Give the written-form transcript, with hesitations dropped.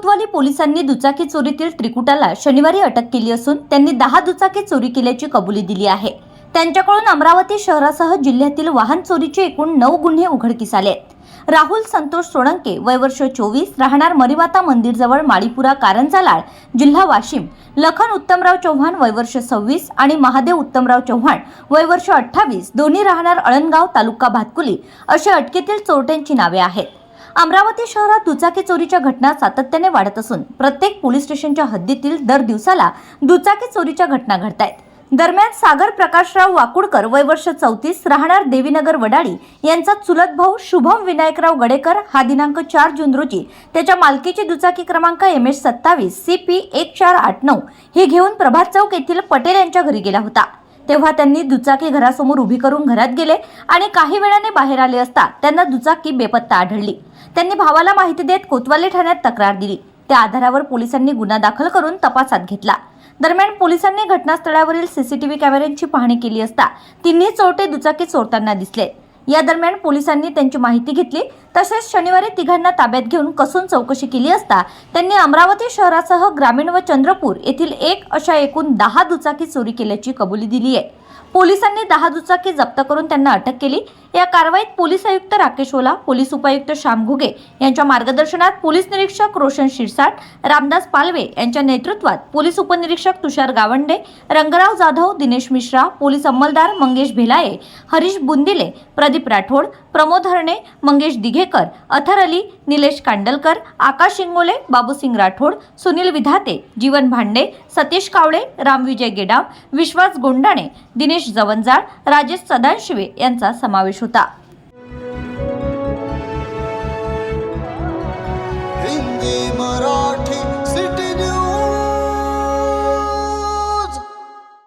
कोतवाली पोलिसांनी दुचाकी चोरीतील त्रिकुटाला शनिवारी अटक केली असून त्यांनी 10 दुचाकी चोरी केल्याची कबुली दिली आहे। त्यांच्याकडून अमरावती शहरासह जिल्ह्यातील वाहन चोरीचे एकूण 9 गुन्हे उघडकीस आले आहेत। राहुल संतोष सोळंके वय वर्ष 24 राहणार मरीमाता मंदिरजवळ माळीपुरा कारंजा जिल्हा वाशिम, लखन उत्तमराव चव्हाण वय वर्ष 26 आणि महादेव उत्तमराव चव्हाण वय वर्ष 28 दोन्ही राहणार अळणगाव तालुका भातकुली अशी अटकेतील चोरट्यांची नावे आहेत। अमरावती शहरात दुचाकी चोरीच्या घटना सातत्याने वाढत असून प्रत्येक पोलीस स्टेशनच्या हद्दीतील दर दिवसाला दुचाकी चोरीच्या घटना घडतायत। दरम्यान सागर प्रकाशराव वाकुडकर वय वर्ष 34 राहणार देवीनगर वडाळी यांचा चुलत भाऊ शुभम विनायकराव गडेकर हा दिनांक 4 जून रोजी त्याच्या मालकीची दुचाकी क्रमांक MS27 CP 1489 ही घेऊन प्रभात चौक येथील पटेल यांच्या घरी गेला होता। तेव्हा त्यांनी दुचाकी घरासमोर उभी करून घरात गेले आणि काही वेळाने बाहेर आले असता त्यांना दुचाकी बेपत्ता आढळली। त्यांनी भावाला माहिती देत कोतवाली ठाण्यात तक्रार दिली। त्या आधारावर पोलिसांनी गुन्हा दाखल करून तपासात घेतला। दरम्यान पोलिसांनी घटनास्थळावरील सीसीटीव्ही कॅमेऱ्यांची पाहणी केली असता तिन्ही चोरटे दुचाकी चोरताना दिसले। या दरम्यान पोलिसांनी त्यांची माहिती घेतली। तसेच शनिवारी तिघांना ताब्यात घेऊन कसून चौकशी केली असता त्यांनी अमरावती शहरासह ग्रामीण व चंद्रपूर येथील अशा एकूण 10 दुचाकी चोरी केल्याची कबुली दिली आहे। पोलिसांनी 10 दुचाकी जप्त करून त्यांना अटक केली। या कारवाईत पोलीस आयुक्त राकेश ओला, पोलीस उपायुक्त श्याम घुगे यांच्या मार्गदर्शनात पोलीस निरीक्षक रोशन शिरसाट, रामदास पालवे यांच्या नेतृत्वात पोलीस उपनिरीक्षक तुषार गावंडे, रंगराव जाधव, दिनेश मिश्रा, पोलीस अंमलदार मंगेश भेलाये, हरीश बुंदिले, प्रदीप राठोड, प्रमोद हरणे, मंगेश दिघेकर, अथर अली, निलेश कांडलकर, आकाश इंगोले, बाबूसिंग राठोड, सुनील विधाते, जीवन भांडे, सतीश कावळे, रामविजय गेडाम, विश्वास गोंडाणे, दिनेश जवंजाळ, राजेश सदाशिवे यांचा समावेश होता।